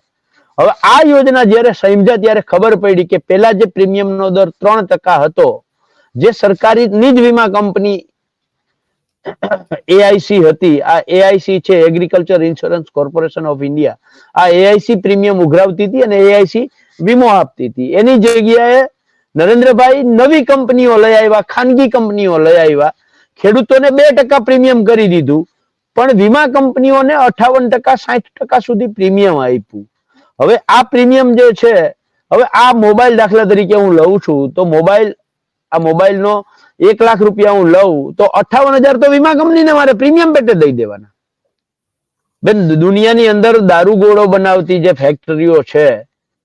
હવે આ યોજના જ્યારે સમજ્યા ત્યારે ખબર પડી કે પેલા જે પ્રીમિયમનો દર 3% હતો, જે સરકારીની જ વીમા કંપની AIC હતી, આ AIC છે agriculture insurance corporation of India, આ AIC પ્રીમિયમ ઉઘરાવતી હતી અને AIC વીમો આપતી હતી. એની જગ્યાએ નરેન્દ્રભાઈ નવી કંપનીઓ લઈ આવ્યા, ખાનગી કંપનીઓ લઈ આવ્યા, ખેડૂતોને 2% પ્રીમિયમ કરી દીધું, પણ વીમા કંપનીઓને 58% 60% સુધી પ્રીમિયમ આપ્યું. હવે આ પ્રીમિયમ જે છે, હવે આ મોબાઈલ દાખલા તરીકે હું લઉં છું તો આ મોબાઈલનો 1 લાખ રૂપિયા હું લઉં તો 58,000 તો વીમા કંપનીને મારે પ્રીમિયમ પેટે દઈ દેવાના. બેન, દુનિયાની અંદર દારૂગોળો બનાવતી જે ફેક્ટરીઓ છે,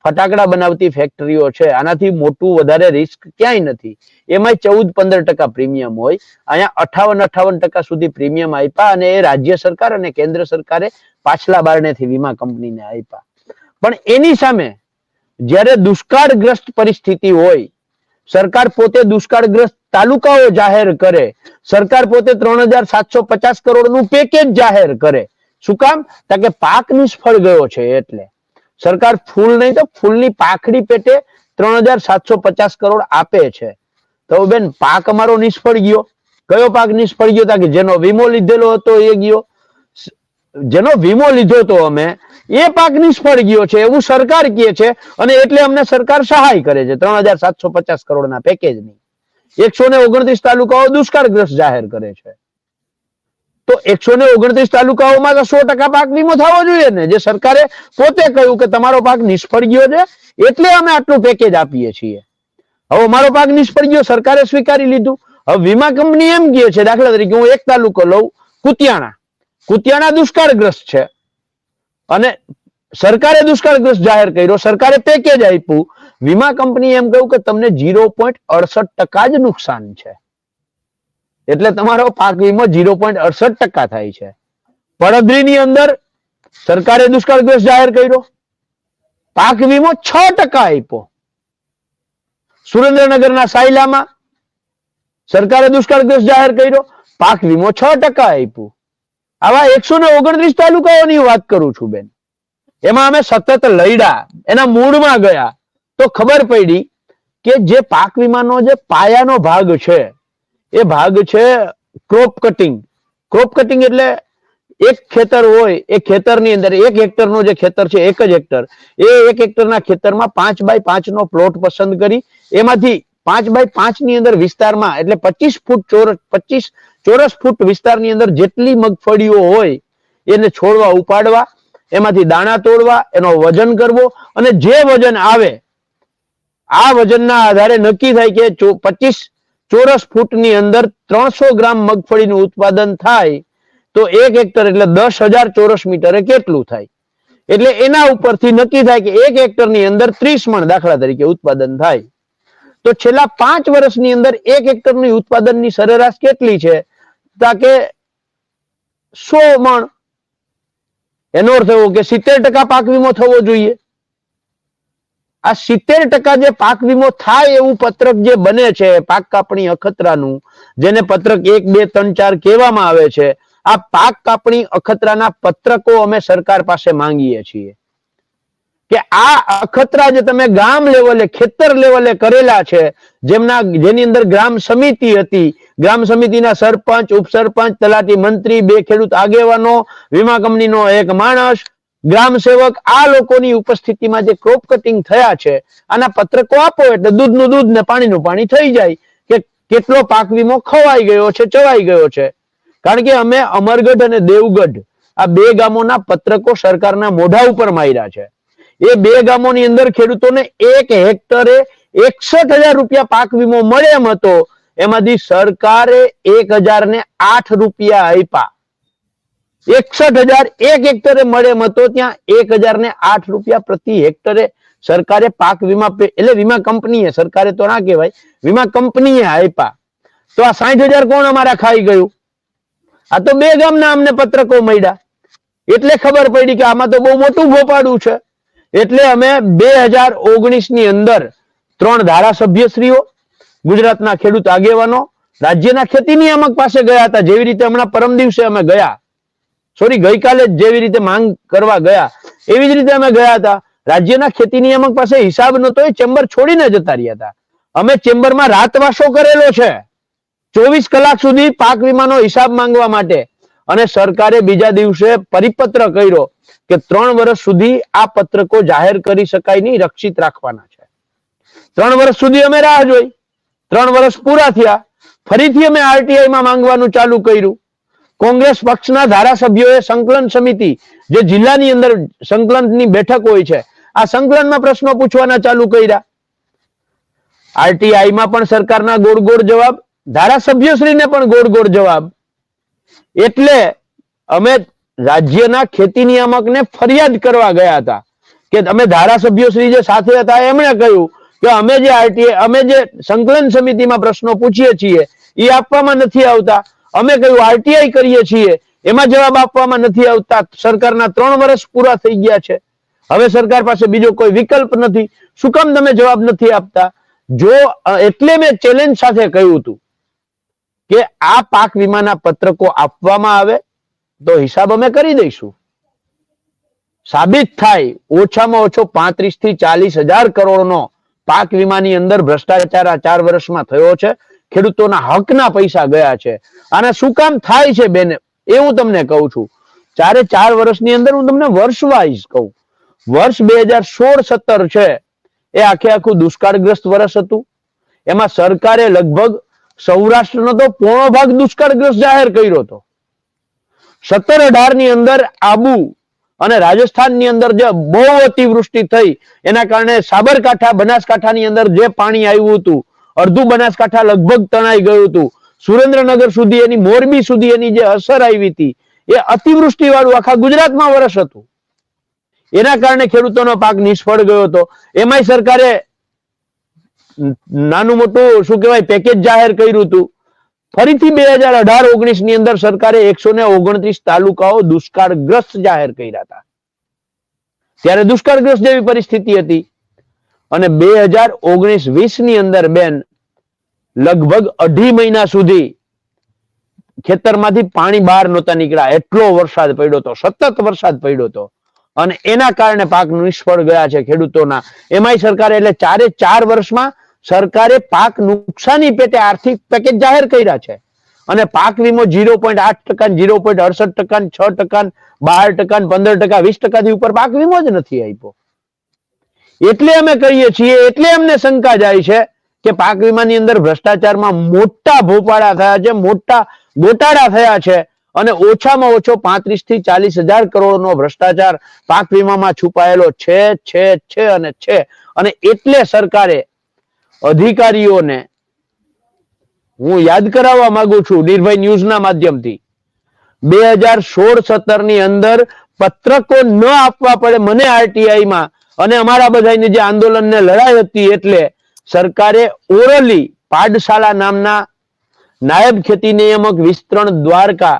ફટાકડા બનાવતી ફેક્ટરીઓ છે, આનાથી મોટું વધારે રિસ્ક ક્યાંય નથી. એમાં 14-15% પ્રીમિયમ હોય. અહીંયા 58% સુધી પ્રીમિયમ આપ્યા, અને એ રાજ્ય સરકાર અને કેન્દ્ર સરકારે પાછલા બારણેથી વીમા કંપનીને આપ્યા. પણ એની સામે જ્યારે દુષ્કાળગ્રસ્ત પરિસ્થિતિ હોય, સરકાર પોતે દુષ્કાળગ્રસ્ત તાલુકાઓ જાહેર કરે, સરકાર પોતે 3,750 કરોડનું પેકેજ જાહેર કરે. શું કામ? કે પાક નિષ્ફળ ગયો છે એટલે સરકાર ફૂલ નહીં તો ફૂલની પાખડી પેટે 3,750 કરોડ આપે છે. તો બેન, પાક અમારો નિષ્ફળ ગયો. કયો પાક નિષ્ફળ ગયો? કે જેનો વીમો લીધેલો હતો એ ગયો. જેનો વીમો લીધો હતો અમે, એ પાક નિષ્ફળ ગયો છે એવું સરકાર કહે છે, અને એટલે અમને સરકાર સહાય કરે છે 3,750 કરોડના પેકેજની. 129 તાલુકાઓ દુષ્કાળગ્રસ્ત જાહેર કરે છે. તો 129 તાલુકાઓમાં તો 100% પાક વીમો થવો જોઈએ ને, જે સરકારે પોતે કહ્યું કે તમારો પાક નિષ્ફળ ગયો છે એટલે અમે આટલું પેકેજ આપીએ છીએ. હવે અમારો પાક નિષ્ફળ ગયો, સરકારે સ્વીકારી લીધું. હવે વીમા કંપની એમ કહે છે, દાખલા તરીકે હું એક તાલુકો લઉં, કુતિયાણા દુષ્કાળગ્રસ્ત છે અને સરકારે દુષ્કાળગ્રસ્ત જાહેર કર્યો, સરકારે પેકેજ આપ્યું. વીમા કંપની એમ કહ્યું કે તમને 0.68% જ નુકસાન છે, એટલે તમારો પાક વીમો 0.68% થાય છે. પડધરીની અંદર સરકારે દુષ્કાળગ્રસ્ત જાહેર કર્યો, પાક વીમો 6% આપ્યો. સુરેન્દ્રનગરના સાયલામાં સરકારે દુષ્કાળગ્રસ્ત જાહેર કર્યો, પાક વીમો 6% આપ્યું. આવા 129 તાલુકાઓની વાત કરું છું બેન. એમાં અમે સતત લડ્યા, એના મૂળમાં ગયા તો ખબર પડી કે જે પાક વીમાનો જે પાયાનો ભાગ છે, એ ભાગ છે ક્રોપ કટિંગ. ક્રોપ કટિંગ એટલે એક ખેતર હોય, એ ખેતરની અંદર 1 હેક્ટરનો જે ખેતર છે, 1 જ હેક્ટર, એ 1 હેક્ટરના ખેતરમાં 5x5 નો પ્લોટ પસંદ કરી, એમાંથી 5x5 ની અંદર વિસ્તારમાં એટલે 25 ચોરસ ફૂટ વિસ્તારની અંદર જેટલી મગફળીઓ હોય એને છોડવા ઉપાડવા, એમાંથી દાણા તોડવા, એનો વજન કરવો, અને જે વજન આવે આ વજનના આધારે નક્કી થાય કે 25 ચોરસ ફૂટની અંદર 300 ગ્રામ મગફળીનું ઉત્પાદન થાય તો 1 હેક્ટર એટલે 10,000 ચોરસ મીટરે કેટલું થાય. એટલે એના ઉપરથી નક્કી થાય કે 1 હેક્ટરની અંદર 30 મણ દાખલા તરીકે ઉત્પાદન થાય. તો છેલ્લા 5 વર્ષની અંદર 1 હેક્ટરની ઉત્પાદનની સરેરાશ કેટલી છે? કે 100 મણ. એનો અર્થ એવો કે 70% પાક વીમો થવો જોઈએ. આ 70% જે પાક વીમો થાય એવું પત્રક જે બને છે પાક કાપણી અખતરાનું, જેને પત્રક 1, 2, 3, 4 કહેવામાં આવે છે, આ પાક કાપણી અખતરાના પત્રકો અમે સરકાર પાસે માંગીએ છીએ કે આ અખતરા જે તમે ગામ લેવલે, ખેતર લેવલે કરેલા છે, જેની અંદર ગ્રામ સમિતિ હતી, ગ્રામ સમિતિના સરપંચ, ઉપસરપંચ, તલાટી, મંત્રી, 2 ખેડૂત આગેવાનો, વીમા કંપનીનો 1 માણસ, ગ્રામ સેવક, આ લોકોની ઉપસ્થિતિમાં જે ક્રોપ કટિંગ થયા છે, આના પત્રકો આપો એટલે દૂધનું દૂધ ને પાણીનું પાણી થઈ જાય કે કેટલો પાક વીમો ખવાઈ ગયો છે, ચવાઈ ગયો છે. કારણ કે અમે અમરગઢ અને દેવગઢ આ 2 ગામોના પત્રકો સરકારના મોઢા ઉપર માર્યા છે. એ 2 ગામોની અંદર ખેડૂતોને 1 હેક્ટરે 61,000 રૂપિયા પાક વીમો મળે એમ હતો, એમાંથી સરકારે 1,008 રૂપિયા આપ્યા. 61,000 1 હેક્ટરે મળે એમ હતો, ત્યાં 1,008 રૂપિયા પ્રતિ હેક્ટરે સરકારે પાક વીમા એટલે વીમા કંપનીએ, સરકારે તો ના કહેવાય, વીમા કંપનીએ આપ્યા. તો આ 60,000 કોણ અમારા ખાઈ ગયું? આ તો 2 ગામના અમને પત્રકો મળ્યા એટલે ખબર પડી કે આમાં તો બહુ મોટું ભોપાડું છે. એટલે અમે 2019 ની અંદર 3 ધારાસભ્યશ્રીઓ, ગુજરાતના ખેડૂત આગેવાનો, રાજ્યના ખેતી નિયામક પાસે ગયા હતા. જેવી રીતે હમણાં પરમ દિવસે અમે ગયા, ગઈકાલે જેવી રીતે માંગ કરવા ગયા એવી જ રીતે અમે ગયા હતા. રાજ્યના ખેતી નિયામક પાસે હિસાબ નતો, એ ચેમ્બર છોડીને જતા રહ્યા હતા. અમે ચેમ્બરમાં રાતવાસો કરેલો છે 24 કલાક સુધી પાક વીમાનો હિસાબ માંગવા માટે, અને સરકારે બીજા દિવસે પરિપત્ર કર્યો કે 3 વર્ષ સુધી આ પત્રકો જાહેર કરી શકાય નહીં, રક્ષિત રાખવાના છે. 3 વર્ષ સુધી અમે રાહ જોઈ, 3 વર્ષ પૂરા થયા, ફરીથી અમે આરટીઆઈ માં માંગવાનું ચાલુ કર્યું. કોંગ્રેસ પક્ષના ધારાસભ્યોએ સંકલન સમિતિ, જે જિલ્લાની અંદર સંકલનની બેઠક હોય છે, આ સંકલનમાં પ્રશ્નો પૂછવાના ચાલુ કર્યા. આરટીઆઈ માં પણ સરકારના ગોળ ગોળ જવાબ, ધારાસભ્યશ્રીને પણ ગોળ ગોળ જવાબ. એટલે અમે રાજ્યના ખેતી નિયામકને ફરિયાદ કરવા ગયા હતા કે અમે ધારાસભ્યશ્રી જે સાથે હતા એમણે કહ્યું કે અમે જે સંકલન સમિતિમાં પ્રશ્નો પૂછીએ છીએ એ આપવામાં નથી આવતા. અમે કહ્યું આરટીઆઈ કરીએ છીએ એમાં જવાબ આપવામાં નથી આવતા. સરકારના 3 વર્ષ પૂરા થઈ ગયા છે, હવે સરકાર પાસે બીજો કોઈ વિકલ્પ નથી. શું કામ તમે જવાબ નથી આપતા? એટલે મેં ચેલેન્જ સાથે કહ્યું હતું કે આ પાક વીમાના પત્રકો આપવામાં આવે તો હિસાબ અમે કરી દઈશું. સાબિત થાય ઓછામાં ઓછો 35 થી 40 હજાર કરોડનો પાક વીમાની અંદર ભ્રષ્ટાચાર આ 4 વર્ષમાં થયો છે. ખેડૂતોના હકના પૈસા ગયા છે. અને શું કામ થાય છે બેન, એ હું તમને કહું છું. 4 વર્ષની અંદર હું તમને વર્ષ વાઇઝ કહું. વર્ષ 2016-17 છે એ આખું દુષ્કાળગ્રસ્ત વર્ષ હતું. એમાં સરકારે લગભગ સૌરાષ્ટ્રનો તો પોણો ભાગ દુષ્કાળગ્રસ્ત જાહેર કર્યો હતો. 17-18 ની અંદર આબુ અને રાજસ્થાનની અંદર જે બહુ અતિવૃષ્ટિ થઈ એના કારણે સાબરકાંઠા, બનાસકાંઠાની અંદર જે પાણી આવ્યું હતું, અડધું બનાસકાંઠા લગભગ તણાઈ ગયું હતું. સુરેન્દ્રનગર સુધી, એની મોરબી સુધી એની જે અસર આવી હતી એ અતિવૃષ્ટિ વાળું આખા ગુજરાતમાં વર્ષ હતું. એના કારણે ખેડૂતોનો પાક નિષ્ફળ ગયો હતો. એમાંય સરકારે નાનું મોટું શું કહેવાય પેકેજ જાહેર કર્યું હતું. ફરીથી 2018-19 ની અંદર સરકારે 129 તાલુકાઓ દુષ્કાળગ્રસ્ત જાહેર કર્યા હતા. ત્યારે દુષ્કાળગ્રસ્ત જેવી પરિસ્થિતિ હતી. અને 2019-20 ની અંદર બેન લગભગ 2.5 મહિના સુધી ખેતરમાંથી પાણી બહાર નહોતા નીકળ્યા. એટલો વરસાદ પડ્યો હતો, સતત વરસાદ પડ્યો હતો. અને એના કારણે પાક નિષ્ફળ ગયા છે ખેડૂતોના. એમાંય સરકારે એટલે 4 વર્ષમાં સરકારે પાક નુકસાની પેટે આર્થિક પેકેજ જાહેર કર્યા છે. અને પાક વીમો 0.8%, 0.68%, 6%, 12%, 15%, 20% થી ઉપર પાક વીમો જ નથી આપ્યો. એટલે અમે કહીએ છીએ, એટલે અમને શંકા જાય છે કે પાક વીમાની અંદર ભ્રષ્ટાચારમાં મોટા ભોપાળા થયા છે, મોટા ગોટાળા થયા છે. અને ઓછામાં ઓછો 35 થી 40 હજાર કરોડનો ભ્રષ્ટાચાર પાક વીમામાં છુપાયેલો છે. અને એટલે સરકારે અધિકારીઓને હું યાદ કરાવવા માંગુ છું નિર્ભય ન્યૂઝના માધ્યમથી, 2016-17 ની અંદર પત્રકો ન આપવા પડે મને આરટીઆઈમાં અને અમારા બધાની જે આંદોલનને લડાઈ હતી, એટલે સરકારે ઓરલી પાડશાલા નામના નાયબ ખેતી નિયામક વિસ્તરણ દ્વારકા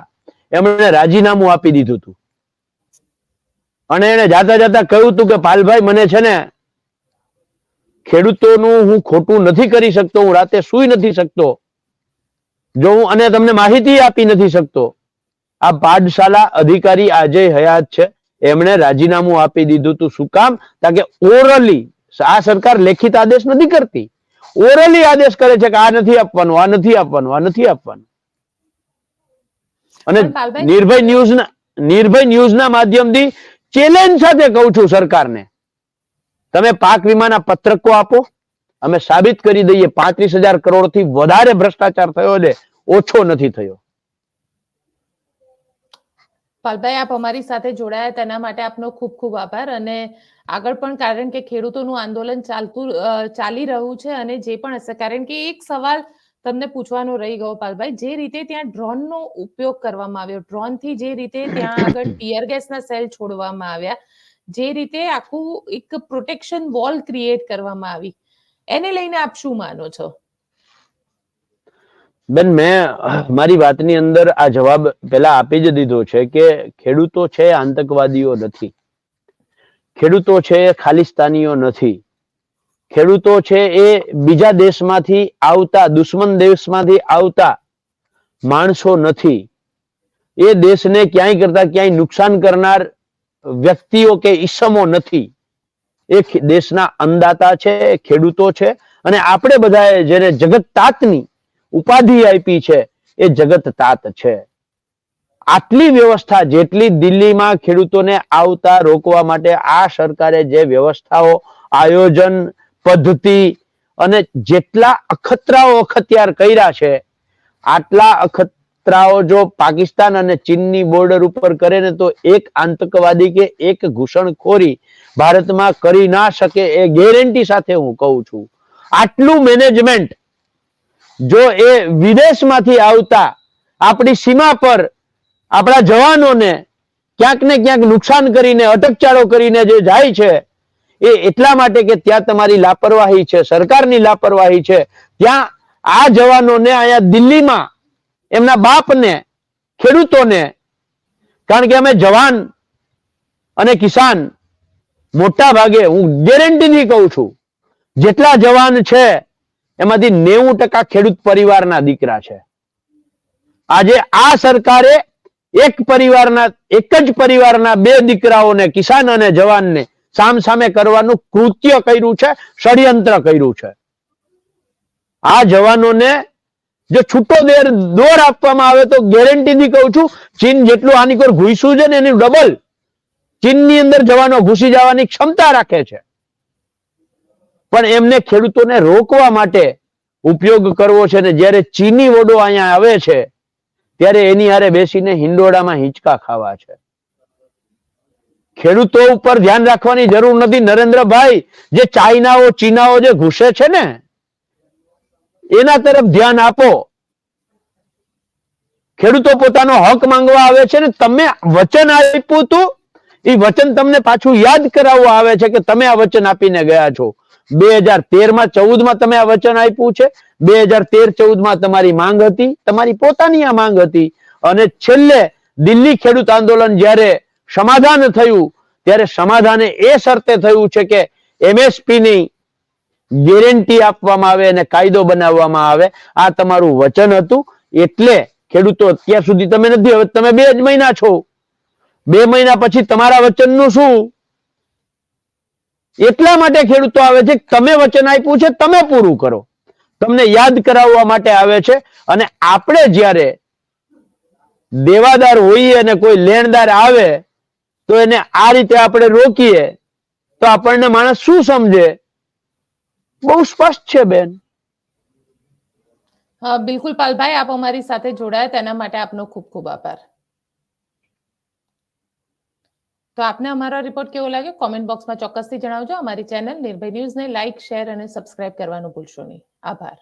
એમણે રાજીનામું આપી દીધું હતું. અને એને જાતા જાતા કહ્યું હતું કે પાલભાઈ, મને છે ને ખેડૂતોનું હું ખોટું નથી કરી શકતો, હું રાતે સૂઈ નથી શકતો જો હું અને તમને માહિતી આપી નથી શકતો. આ પાડશાલા અધિકારી આજે હયાત છે, એમણે રાજીનામું આપી દીધું હતું. શું કામ? કે ઓરલી આ સરકાર લેખિત આદેશ નથી કરતી, ઓરલી આદેશ કરે છે કે આ નથી આપવાનું, આ નથી આપવાનું, આ નથી આપવાનું. અને નિર્ભય ન્યૂઝના માધ્યમથી ચેલેન્જ સાથે કહું છું સરકારને, તમે પાક વીમાના પત્રકો આપો, અમે સાબિત કરી દઈએ 35,000 કરોડથી વધારે ભ્રષ્ટાચાર થયો છે, ઓછો નથી થયો. પાલભાઈ, આપ અમારી સાથે જોડાયા તેના માટે આપનો ખૂબ ખૂબ આભાર. અને આગળ પણ, કારણ કે ખેડૂતોનું આંદોલન ચાલી રહ્યું છે અને જે પણ હશે, કારણ કે એક સવાલ તમને પૂછવાનો રહી ગયો પાલભાઈ, જે રીતે ત્યાં ડ્રોનનો ઉપયોગ કરવામાં આવ્યો, ડ્રોનથી જે રીતે ત્યાં આગળ ટીયર ગેસના સેલ છોડવામાં આવ્યા, જે રીતે આખું એક પ્રોટેક્શન વોલ ક્રિએટ કરવામાં આવી, એને લઈને આપ શું માનો છો? બેન, મેં મારી વાતની અંદર આ જવાબ પહેલા આપી જ દીધો છે કે ખેડૂતો છે આતંકવાદીઓ નથી, ખેડૂતો છે ખાલિસ્તાનીઓ નથી, ખેડૂતો છે એ બીજા દેશમાંથી આવતા, દુશ્મન દેશમાંથી આવતા માણસો નથી. એ દેશને ક્યાંય કરતા ક્યાંય નુકસાન કરનાર વ્યક્તિઓ કે ઈસમો નથી. એ દેશના અન્નદાતા છે, ખેડૂતો છે. અને આપણે બધાએ જેને જગત તાતની ઉપાધિ આપી છે એ જગત તાત છે. આટલી વ્યવસ્થા જેટલી દિલ્હીમાં ખેડૂતોને આવતા રોકવા માટે આ સરકારે જે વ્યવસ્થાઓ, આયોજન, પદ્ધતિ અને જેટલા અખતરાઓ અખત્યાર કર્યા છે, આટલા અખતરાઓ જો પાકિસ્તાન અને ચીનની બોર્ડર ઉપર કરે ને તો એક આતંકવાદી કે એક ઘૂસણખોરી ભારતમાં કરી ના શકે, એ ગેરંટી સાથે હું કહું છું. આટલું મેનેજમેન્ટ જો એ વિદેશમાંથી આવતા આપણી સીમા પર આપણા જવાનોને ક્યાંક ને ક્યાંક નુકસાન કરીને, અટકચાળો કરીને જે જાય છે, એ એટલા માટે કે ત્યાં તમારી લાપરવાહી છે, સરકારની લાપરવાહી છે. ત્યાં આ જવાનોને અહીંયા દિલ્હીમાં એમના બાપને, ખેડૂતોને, કારણ કે અમે જવાન અને કિસાન મોટા ભાગે, હું ગેરંટીથી કહું છું, જેટલા જવાન છે એમાંથી 90% ખેડૂત પરિવારના દીકરા છે. આજે આ સરકારે એક જ પરિવારના 2 દીકરાઓને, કિસાન અને જવાનને સામસામે કરવાનું કૃત્ય કર્યું છે, ષડયંત્ર કર્યું છે. આ જવાનોને જો છૂટો દોર આપવામાં આવે તો ગેરંટીથી કહું છું, ચીન જેટલું આની પર ઘૂસ્યું છે ને એની ડબલ ચીનની અંદર જવાનો ઘૂસી જવાની ક્ષમતા રાખે છે. પણ એમને ખેડૂતોને રોકવા માટે ઉપયોગ કરવો છે. ને જ્યારે ચીની વડો અહીંયા આવે છે ત્યારે એની હારે બેસીને હિંડોળામાં હિંચકા ખાવા છે. ખેડૂતો ઉપર ધ્યાન રાખવાની જરૂર નથી નરેન્દ્રભાઈ. જે ચાઇનાઓ, ચીનાઓ જે ઘૂસે છે ને એના તરફ ધ્યાન આપો. ખેડૂતો પોતાનો હક માંગવા આવે છે ને તમે વચન આપ્યું હતું, એ વચન તમને પાછું યાદ કરાવવા આવે છે કે તમે આ વચન આપીને ગયા છો. 2013-14માં તમે આ વચન આપ્યું છે. 2013-14માં તમારી માંગ હતી, તમારી પોતાની આ માંગ હતી. અને છેલ્લે દિલ્હી ખેડૂત આંદોલન જ્યારે સમાધાન થયું ત્યારે સમાધાન એ શરતે થયું છે કે MSP ની ગેરંટી આપવામાં આવે અને કાયદો બનાવવામાં આવે. આ તમારું વચન હતું. એટલે ખેડૂતો અત્યાર સુધી તમે નથી, હવે તમે 2 જ મહિના છો, 2 મહિના પછી તમારા વચનનું શું? એટલા માટે ખેડૂતો આવે છે, તમે વચન આપ્યું છે તમે પૂરું કરો. તમને યાદ કરાવવા માટે આવે છે. અને આપણે જ્યારે દેવાદાર હોઈએ અને કોઈ લેણદાર આવે તો એને આ રીતે આપણે રોકીએ તો આપણને માણસ શું સમજે? બહુ સ્પષ્ટ છે બેન. બિલકુલ પાલભાઈ, આપ અમારી સાથે જોડાયા તેના માટે આપનો ખૂબ ખૂબ આભાર. તો આપને અમારો રિપોર્ટ કેવો લાગ્યો કોમેન્ટ બોક્સમાં ચોક્કસથી જણાવજો. અમારી ચેનલ નિર્ભય ન્યૂઝને લાઇક, શેર અને સબસ્ક્રાઇબ કરવાનું ભૂલશો નહીં. આભાર.